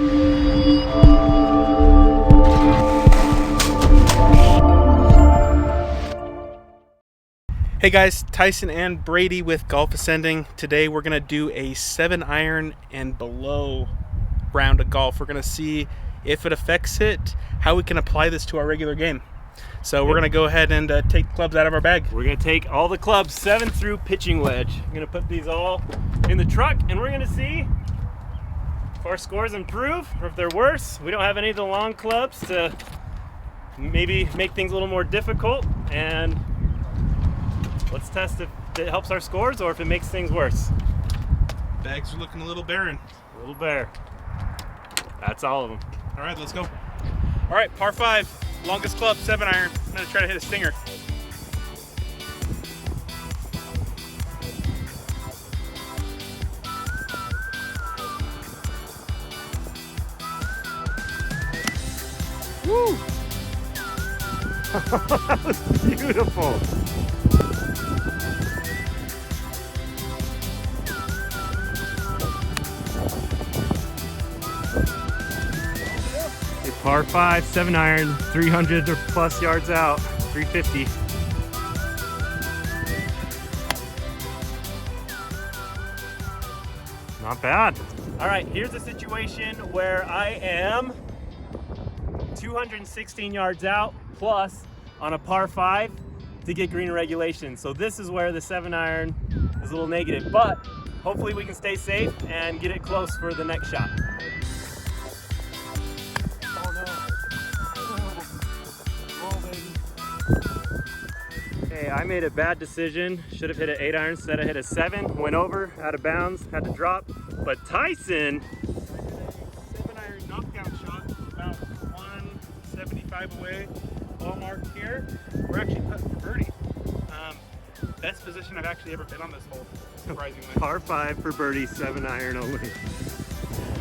Hey guys, Tyson and Brady with Golf Ascending. Today we're going to do a 7-iron and below round of golf. We're going to see if it affects it, how we can apply this to our regular game. So we're going to go ahead and take the clubs out of our bag. We're going to take all the clubs, 7 through pitching wedge. I'm going to put these all in the truck and we're going to see if our scores improve or if they're worse. We don't have any of the long clubs to maybe make things a little more difficult, and let's test if it helps our scores or if it makes things worse. Bags are looking a little barren. A little bare. That's all of them. All right, let's go. All right, par 5, longest club, 7-iron. I'm gonna try to hit a stinger. Woo! That was beautiful. Par 5, 7-iron, 300 or plus yards out, 350. Not bad. All right, here's a situation where I am 216 yards out plus on a par 5 to get green regulation. So this is where the 7-iron is a little negative, but hopefully we can stay safe and get it close for the next shot. Okay, I made a bad decision. Should have hit an 8-iron instead. I hit a 7, went over, out of bounds, had to drop. But Tyson, 7-iron knockdown shot, about 175 away, ball mark here. We're actually putting for birdie. Best position I've actually ever been on this hole, surprisingly. par 5 for birdie, 7-iron only.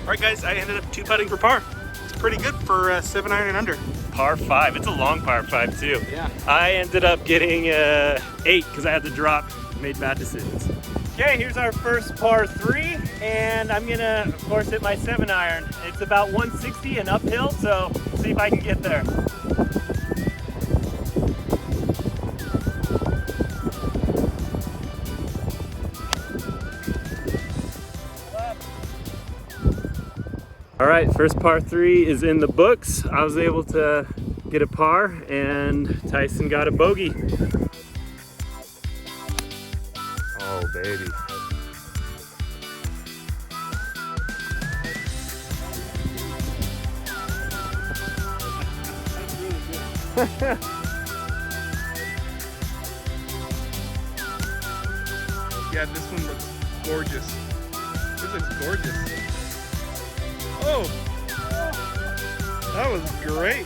All right, guys, I ended up 2-putting for par. It's pretty good for 7-iron and under. Par 5, it's a long par 5 too. Yeah. I ended up getting 8 because I had to drop, made bad decisions. Okay, here's our first par 3, and I'm gonna, of course, hit my 7-iron. It's about 160 and uphill, so see if I can get there. All right, first par 3 is in the books. I was able to get a par and Tyson got a bogey. Oh, baby. Yeah, this one looks gorgeous. This looks gorgeous. Oh, that was great.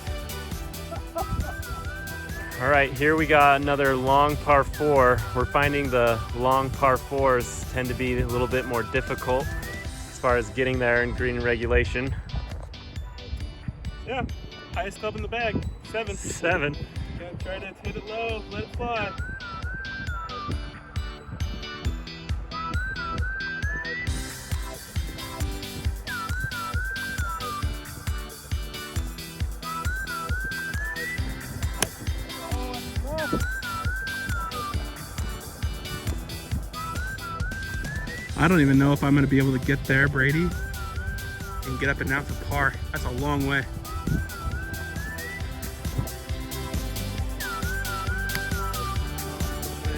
All right, here we got another long par 4. We're finding the long par 4s tend to be a little bit more difficult as far as getting there in green regulation. Yeah, highest club in the bag, 7. 7. Gotta try to hit it low, let it fly. I don't even know if I'm going to be able to get there, Brady, and get up and down for par. That's a long way.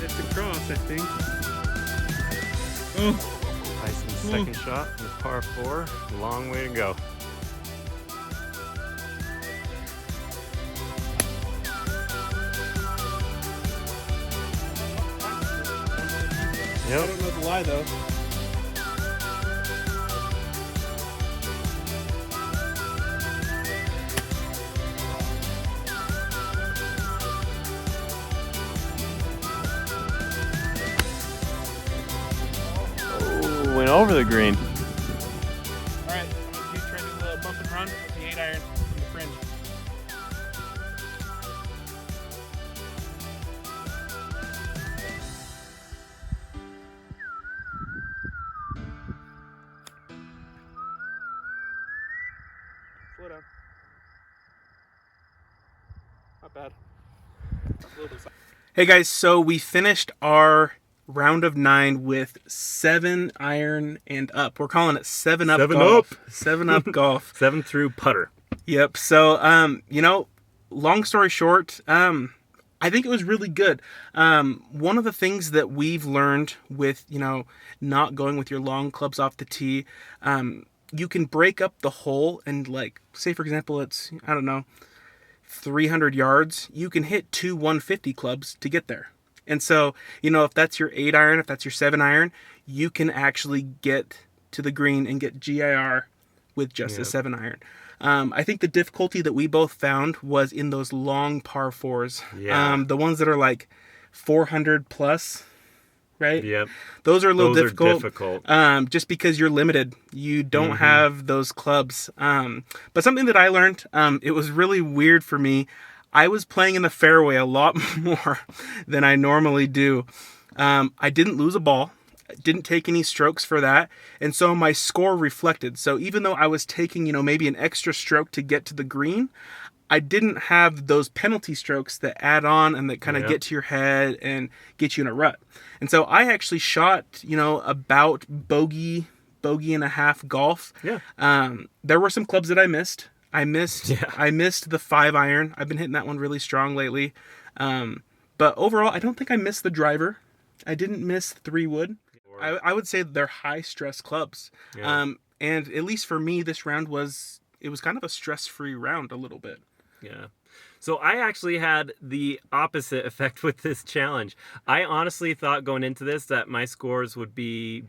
It's a cross, I think. Oh. Tyson's second shot with par 4. Long way to go. Yep. I don't know the lie though. Oh, went over the green. All right, I'm going to try to do a little bump and run with the 8-iron from the fringe. Slow down. Not bad. Hey guys, so we finished our round of 9 with 7 iron and up. We're calling it 7 up golf. 7 up golf. 7 through putter. Yep. So, long story short, I think it was really good. One of the things that we've learned with, not going with your long clubs off the tee, you can break up the hole and, like, say for example, it's, 300 yards. You can hit 2 150 clubs to get there. And so, if that's your 8 iron, if that's your 7 iron, you can actually get to the green and get GIR with just a 7 iron. I think the difficulty that we both found was in those long par 4s. Yeah. The ones that are like 400 plus, right? Yep. Those are a little Those difficult. Just because you're limited. You don't have those clubs. But something that I learned, it was really weird for me. I was playing in the fairway a lot more than I normally do. I didn't lose a ball. Didn't take any strokes for that, and so my score reflected. So even though I was taking, maybe an extra stroke to get to the green, I didn't have those penalty strokes that add on and that kind of get to your head and get you in a rut. And so I actually shot, about bogey and a half golf. Yeah. There were some clubs that I missed. I missed the 5 iron. I've been hitting that one really strong lately. But overall, I don't think I missed the driver. I didn't miss 3 wood. I would say they're high stress clubs. Yeah. And at least for me, this round was kind of a stress-free round a little bit. Yeah. So I actually had the opposite effect with this challenge. I honestly thought going into this that my scores would be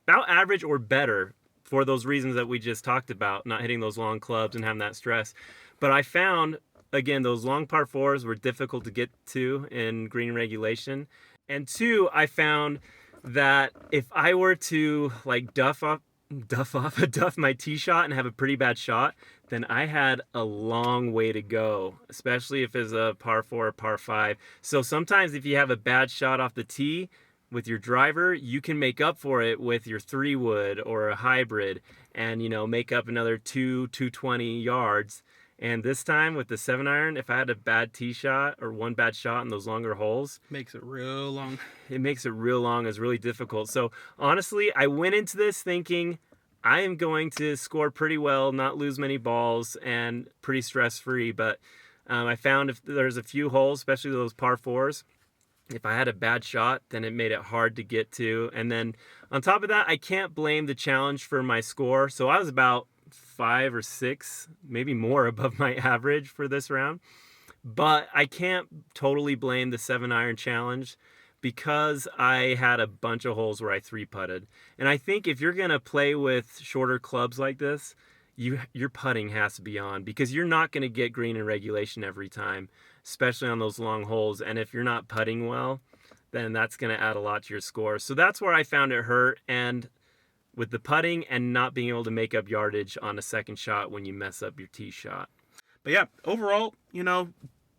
about average or better for those reasons that we just talked about, not hitting those long clubs and having that stress. But I found, again, those long par 4s were difficult to get to in green regulation. And 2, I found that if I were to like duff my tee shot and have a pretty bad shot, then I had a long way to go, especially if it's a par 4 or par 5. So sometimes if you have a bad shot off the tee with your driver, you can make up for it with your 3 wood or a hybrid and, make up another 220 yards. And this time with the 7 iron, if I had a bad tee shot or one bad shot in those longer holes, makes it real long. It makes it real long. It's really difficult. So honestly, I went into this thinking I am going to score pretty well, not lose many balls, and pretty stress-free. But I found if there's a few holes, especially those par 4s, if I had a bad shot, then it made it hard to get to. And then on top of that, I can't blame the challenge for my score. So I was about 5 or 6, maybe more above my average for this round. But I can't totally blame the 7 iron challenge because I had a bunch of holes where I 3-putted. And I think if you're going to play with shorter clubs like this, your putting has to be on because you're not going to get green in regulation every time, especially on those long holes. And if you're not putting well, then that's going to add a lot to your score. So that's where I found it hurt. And with the putting and not being able to make up yardage on a second shot when you mess up your tee shot. But yeah, overall,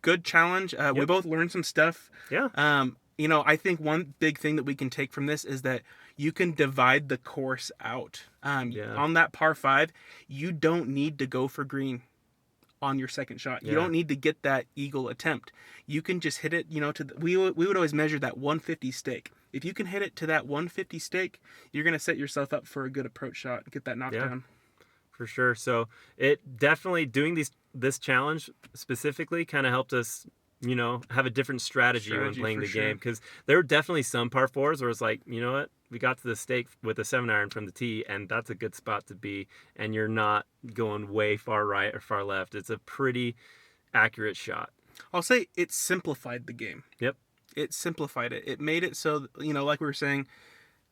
good challenge. We both learned some stuff. Yeah. I think one big thing that we can take from this is that you can divide the course out. On that par 5, you don't need to go for green on your second shot. You don't need to get that eagle attempt. You can just hit it, we would always measure that 150 stake. If you can hit it to that 150 stake, you're going to set yourself up for a good approach shot and get that knockdown. For sure. So it definitely, doing this challenge specifically kind of helped us, have a different strategy when playing the game. Because there were definitely some par 4s where it's like, you know what, we got to the stake with a 7 iron from the tee, and that's a good spot to be. And you're not going way far right or far left. It's a pretty accurate shot. I'll say it simplified the game. Yep. It simplified it. It made it so, like we were saying,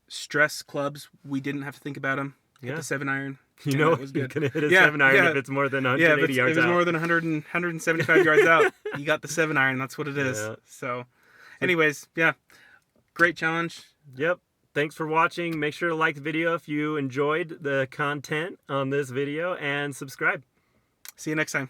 stress clubs, we didn't have to think about them. Hit the 7 iron. You're going to hit a 7 iron if it's more than 180 yards out. If it's more than 175 yards out, you got the 7 iron. That's what it is. Yeah. So, anyways, great challenge. Yep. Thanks for watching. Make sure to like the video if you enjoyed the content on this video and subscribe. See you next time.